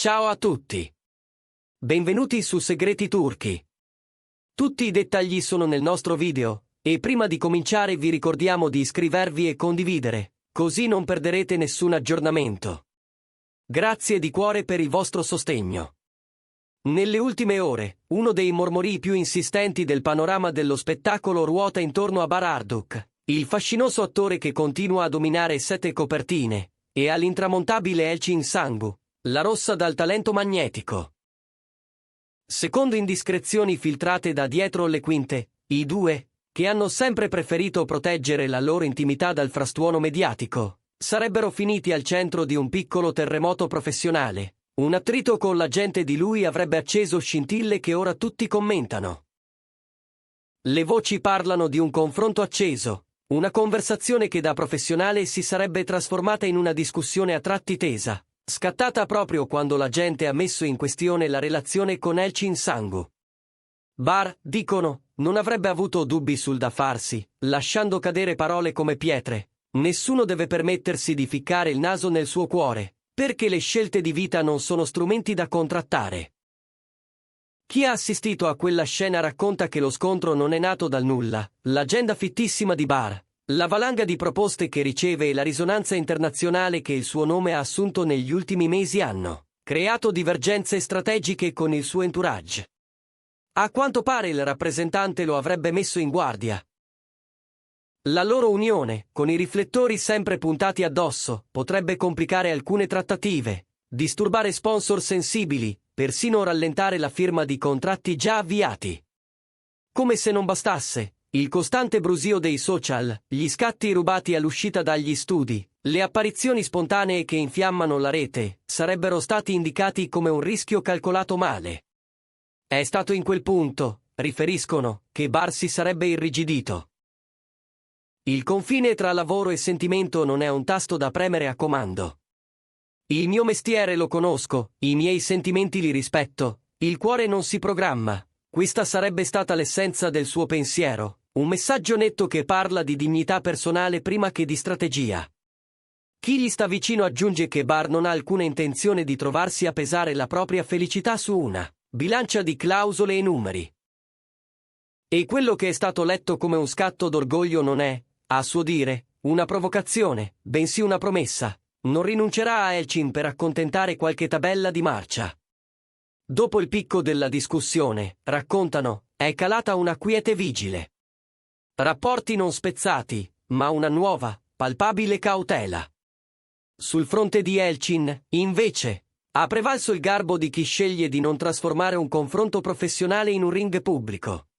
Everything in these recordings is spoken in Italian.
Ciao a tutti. Benvenuti su Segreti Turchi. Tutti i dettagli sono nel nostro video, e prima di cominciare vi ricordiamo di iscrivervi e condividere, così non perderete nessun aggiornamento. Grazie di cuore per il vostro sostegno. Nelle ultime ore, uno dei mormorii più insistenti del panorama dello spettacolo ruota intorno a Bar Arduk, il fascinoso attore che continua a dominare 7 copertine, e all'intramontabile Elçin Sangu, la rossa dal talento magnetico. Secondo indiscrezioni filtrate da dietro le quinte, i due, che hanno sempre preferito proteggere la loro intimità dal frastuono mediatico, sarebbero finiti al centro di un piccolo terremoto professionale. Un attrito con la gente di lui avrebbe acceso scintille che ora tutti commentano. Le voci parlano di un confronto acceso, una conversazione che da professionale si sarebbe trasformata in una discussione a tratti tesa, scattata proprio quando la gente ha messo in questione la relazione con Elçin Sangu. Bar, dicono, non avrebbe avuto dubbi sul da farsi, lasciando cadere parole come pietre. Nessuno deve permettersi di ficcare il naso nel suo cuore, perché le scelte di vita non sono strumenti da contrattare. Chi ha assistito a quella scena racconta che lo scontro non è nato dal nulla, l'agenda fittissima di Bar, la valanga di proposte che riceve e la risonanza internazionale che il suo nome ha assunto negli ultimi mesi hanno creato divergenze strategiche con il suo entourage. A quanto pare il rappresentante lo avrebbe messo in guardia. La loro unione, con i riflettori sempre puntati addosso, potrebbe complicare alcune trattative, disturbare sponsor sensibili, persino rallentare la firma di contratti già avviati. Come se non bastasse, il costante brusio dei social, gli scatti rubati all'uscita dagli studi, le apparizioni spontanee che infiammano la rete, sarebbero stati indicati come un rischio calcolato male. È stato in quel punto, riferiscono, che Bar si sarebbe irrigidito. Il confine tra lavoro e sentimento non è un tasto da premere a comando. Il mio mestiere lo conosco, i miei sentimenti li rispetto, il cuore non si programma. Questa sarebbe stata l'essenza del suo pensiero, un messaggio netto che parla di dignità personale prima che di strategia. Chi gli sta vicino aggiunge che Bar non ha alcuna intenzione di trovarsi a pesare la propria felicità su una bilancia di clausole e numeri. E quello che è stato letto come un scatto d'orgoglio non è, a suo dire, una provocazione, bensì una promessa. Non rinuncerà a Elçin per accontentare qualche tabella di marcia. Dopo il picco della discussione, raccontano, è calata una quiete vigile. Rapporti non spezzati, ma una nuova, palpabile cautela. Sul fronte di Elçin, invece, ha prevalso il garbo di chi sceglie di non trasformare un confronto professionale in un ring pubblico.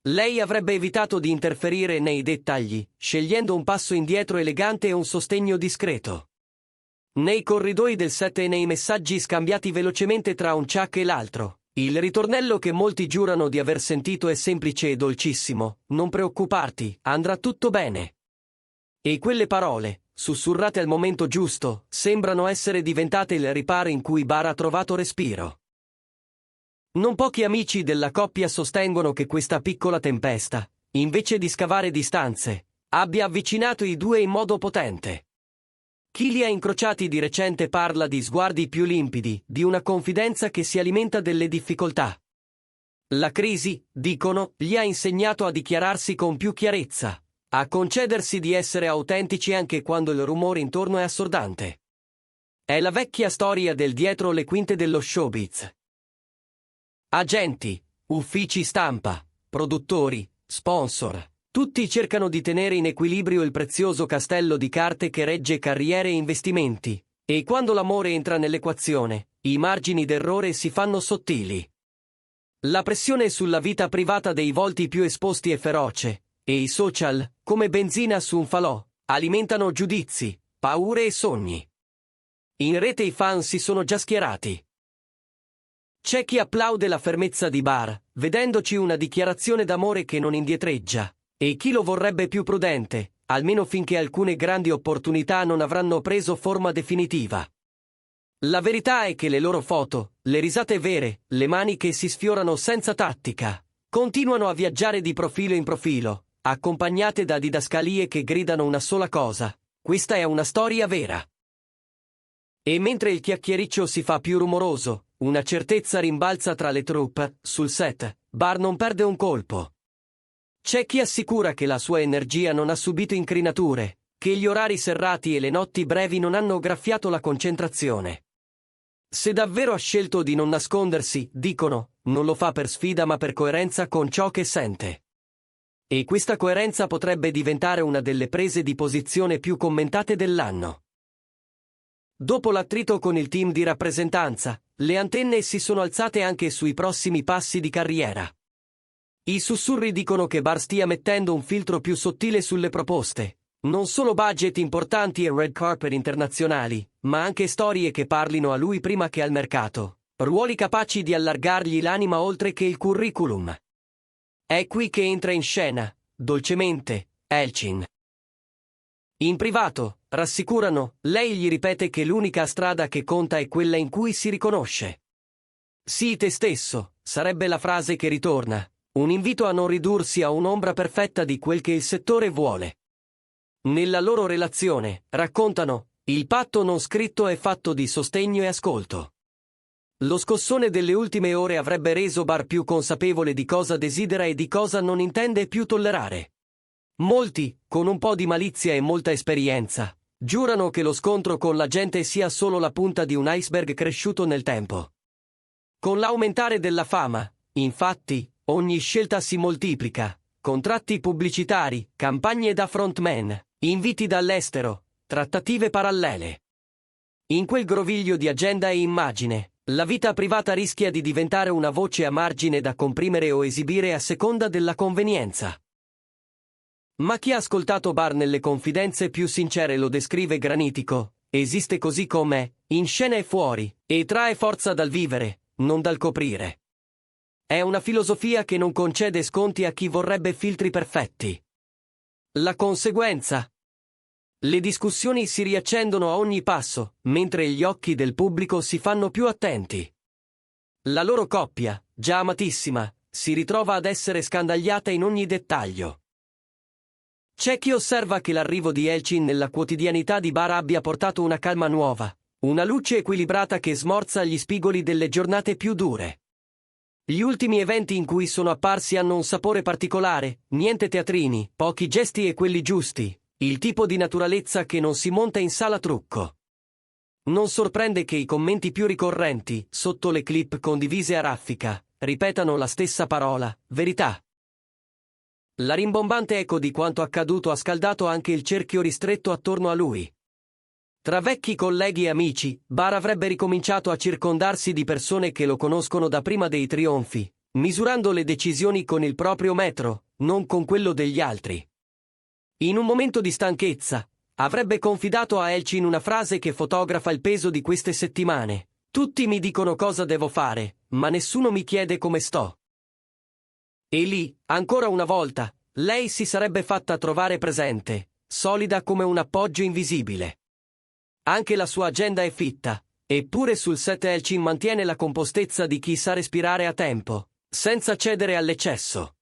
Lei avrebbe evitato di interferire nei dettagli, scegliendo un passo indietro elegante e un sostegno discreto. Nei corridoi del set e nei messaggi scambiati velocemente tra un ciak e l'altro, il ritornello che molti giurano di aver sentito è semplice e dolcissimo: non preoccuparti, andrà tutto bene. E quelle parole, sussurrate al momento giusto, sembrano essere diventate il riparo in cui Bar ha trovato respiro. Non pochi amici della coppia sostengono che questa piccola tempesta, invece di scavare distanze, abbia avvicinato i due in modo potente. Chi li ha incrociati di recente parla di sguardi più limpidi, di una confidenza che si alimenta delle difficoltà. La crisi, dicono, gli ha insegnato a dichiararsi con più chiarezza, a concedersi di essere autentici anche quando il rumore intorno è assordante. È la vecchia storia del dietro le quinte dello showbiz. Agenti, uffici stampa, produttori, sponsor, tutti cercano di tenere in equilibrio il prezioso castello di carte che regge carriere e investimenti, e quando l'amore entra nell'equazione, i margini d'errore si fanno sottili. La pressione sulla vita privata dei volti più esposti è feroce, e i social, come benzina su un falò, alimentano giudizi, paure e sogni. In rete i fan si sono già schierati. C'è chi applaude la fermezza di Bar, vedendoci una dichiarazione d'amore che non indietreggia, e chi lo vorrebbe più prudente, almeno finché alcune grandi opportunità non avranno preso forma definitiva. La verità è che le loro foto, le risate vere, le mani che si sfiorano senza tattica, continuano a viaggiare di profilo in profilo, accompagnate da didascalie che gridano una sola cosa: questa è una storia vera. E mentre il chiacchiericcio si fa più rumoroso, una certezza rimbalza tra le troupe. Sul set, Bar non perde un colpo. C'è chi assicura che la sua energia non ha subito incrinature, che gli orari serrati e le notti brevi non hanno graffiato la concentrazione. Se davvero ha scelto di non nascondersi, dicono, non lo fa per sfida ma per coerenza con ciò che sente. E questa coerenza potrebbe diventare una delle prese di posizione più commentate dell'anno. Dopo l'attrito con il team di rappresentanza, le antenne si sono alzate anche sui prossimi passi di carriera. I sussurri dicono che Bar stia mettendo un filtro più sottile sulle proposte. Non solo budget importanti e red carpet internazionali, ma anche storie che parlino a lui prima che al mercato, ruoli capaci di allargargli l'anima oltre che il curriculum. È qui che entra in scena, dolcemente, Elchin. In privato, rassicurano, lei gli ripete che l'unica strada che conta è quella in cui si riconosce. Sii te stesso, sarebbe la frase che ritorna, un invito a non ridursi a un'ombra perfetta di quel che il settore vuole. Nella loro relazione, raccontano, il patto non scritto è fatto di sostegno e ascolto. Lo scossone delle ultime ore avrebbe reso Bar più consapevole di cosa desidera e di cosa non intende più tollerare. Molti, con un po' di malizia e molta esperienza, giurano che lo scontro con la gente sia solo la punta di un iceberg cresciuto nel tempo. Con l'aumentare della fama, infatti, ogni scelta si moltiplica, contratti pubblicitari, campagne da frontman, inviti dall'estero, trattative parallele. In quel groviglio di agenda e immagine, la vita privata rischia di diventare una voce a margine da comprimere o esibire a seconda della convenienza. Ma chi ha ascoltato Bar nelle confidenze più sincere lo descrive granitico, esiste così com'è, in scena e fuori, e trae forza dal vivere, non dal coprire. È una filosofia che non concede sconti a chi vorrebbe filtri perfetti. La conseguenza? Le discussioni si riaccendono a ogni passo, mentre gli occhi del pubblico si fanno più attenti. La loro coppia, già amatissima, si ritrova ad essere scandagliata in ogni dettaglio. C'è chi osserva che l'arrivo di Elchin nella quotidianità di Bar abbia portato una calma nuova, una luce equilibrata che smorza gli spigoli delle giornate più dure. Gli ultimi eventi in cui sono apparsi hanno un sapore particolare, niente teatrini, pochi gesti e quelli giusti, il tipo di naturalezza che non si monta in sala trucco. Non sorprende che i commenti più ricorrenti, sotto le clip condivise a raffica, ripetano la stessa parola, verità. La rimbombante eco di quanto accaduto ha scaldato anche il cerchio ristretto attorno a lui. Tra vecchi colleghi e amici, Bar avrebbe ricominciato a circondarsi di persone che lo conoscono da prima dei trionfi, misurando le decisioni con il proprio metro, non con quello degli altri. In un momento di stanchezza, avrebbe confidato a Elchin una frase che fotografa il peso di queste settimane. Tutti mi dicono cosa devo fare, ma nessuno mi chiede come sto. E lì, ancora una volta, lei si sarebbe fatta trovare presente, solida come un appoggio invisibile. Anche la sua agenda è fitta, eppure sul set Elchin mantiene la compostezza di chi sa respirare a tempo, senza cedere all'eccesso.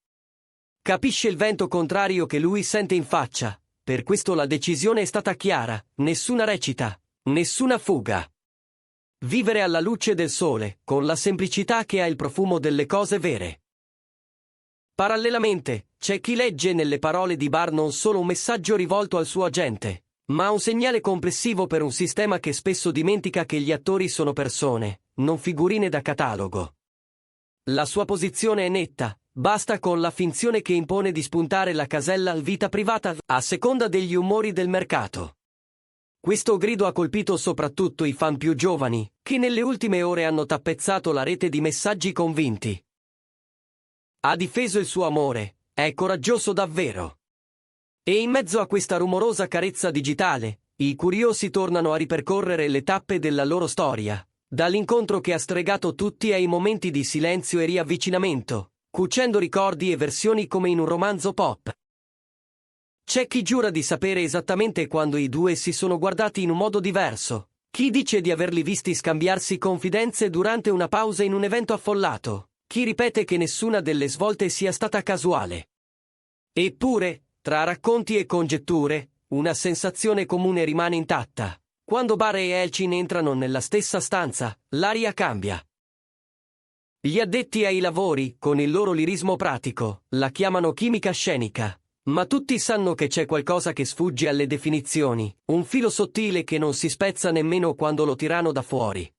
Capisce il vento contrario che lui sente in faccia, per questo la decisione è stata chiara, nessuna recita, nessuna fuga. Vivere alla luce del sole, con la semplicità che ha il profumo delle cose vere. Parallelamente, c'è chi legge nelle parole di Bar non solo un messaggio rivolto al suo agente, ma un segnale complessivo per un sistema che spesso dimentica che gli attori sono persone, non figurine da catalogo. La sua posizione è netta, basta con la finzione che impone di spuntare la casella al vita privata a seconda degli umori del mercato. Questo grido ha colpito soprattutto i fan più giovani, che nelle ultime ore hanno tappezzato la rete di messaggi convinti. Ha difeso il suo amore, è coraggioso davvero. E in mezzo a questa rumorosa carezza digitale, i curiosi tornano a ripercorrere le tappe della loro storia, dall'incontro che ha stregato tutti ai momenti di silenzio e riavvicinamento, cucendo ricordi e versioni come in un romanzo pop. C'è chi giura di sapere esattamente quando i due si sono guardati in un modo diverso, chi dice di averli visti scambiarsi confidenze durante una pausa in un evento affollato, chi ripete che nessuna delle svolte sia stata casuale. Eppure, tra racconti e congetture, una sensazione comune rimane intatta. Quando Bare e Elchin entrano nella stessa stanza, l'aria cambia. Gli addetti ai lavori, con il loro lirismo pratico, la chiamano chimica scenica. Ma tutti sanno che c'è qualcosa che sfugge alle definizioni, un filo sottile che non si spezza nemmeno quando lo tirano da fuori.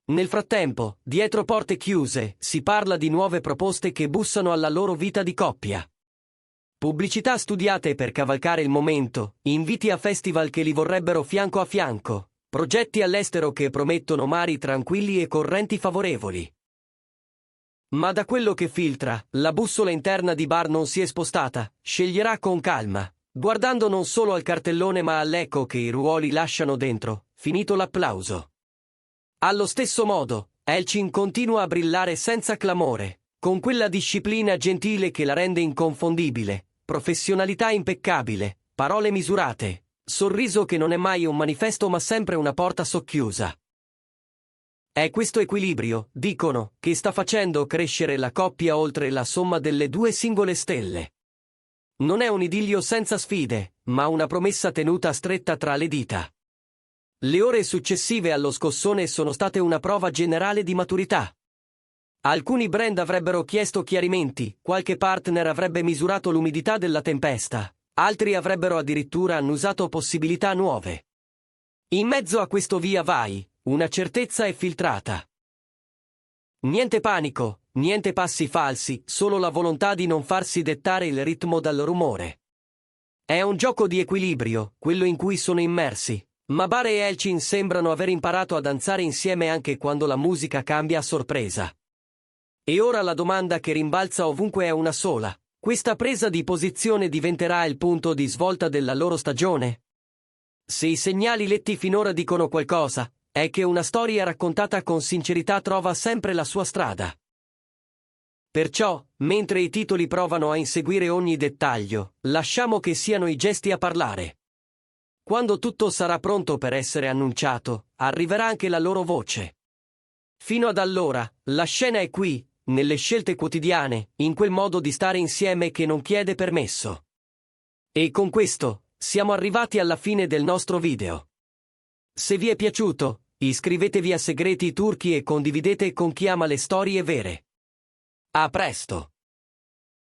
Nel frattempo, dietro porte chiuse, si parla di nuove proposte che bussano alla loro vita di coppia. Pubblicità studiate per cavalcare il momento, inviti a festival che li vorrebbero fianco a fianco, progetti all'estero che promettono mari tranquilli e correnti favorevoli. Ma da quello che filtra, la bussola interna di Bar non si è spostata, sceglierà con calma, guardando non solo al cartellone ma all'eco che i ruoli lasciano dentro, finito l'applauso. Allo stesso modo, Elchin continua a brillare senza clamore, con quella disciplina gentile che la rende inconfondibile, professionalità impeccabile, parole misurate, sorriso che non è mai un manifesto ma sempre una porta socchiusa. È questo equilibrio, dicono, che sta facendo crescere la coppia oltre la somma delle due singole stelle. Non è un idillio senza sfide, ma una promessa tenuta stretta tra le dita. Le ore successive allo scossone sono state una prova generale di maturità. Alcuni brand avrebbero chiesto chiarimenti, qualche partner avrebbe misurato l'umidità della tempesta, altri avrebbero addirittura annusato possibilità nuove. In mezzo a questo via vai, una certezza è filtrata. Niente panico, niente passi falsi, solo la volontà di non farsi dettare il ritmo dal rumore. È un gioco di equilibrio, quello in cui sono immersi, ma Bare e Elchin sembrano aver imparato a danzare insieme anche quando la musica cambia a sorpresa. E ora la domanda che rimbalza ovunque è una sola: questa presa di posizione diventerà il punto di svolta della loro stagione? Se i segnali letti finora dicono qualcosa, è che una storia raccontata con sincerità trova sempre la sua strada. Perciò, mentre i titoli provano a inseguire ogni dettaglio, lasciamo che siano i gesti a parlare. Quando tutto sarà pronto per essere annunciato, arriverà anche la loro voce. Fino ad allora, la scena è qui, nelle scelte quotidiane, in quel modo di stare insieme che non chiede permesso. E con questo, siamo arrivati alla fine del nostro video. Se vi è piaciuto, iscrivetevi a Segreti Turchi e condividete con chi ama le storie vere. A presto!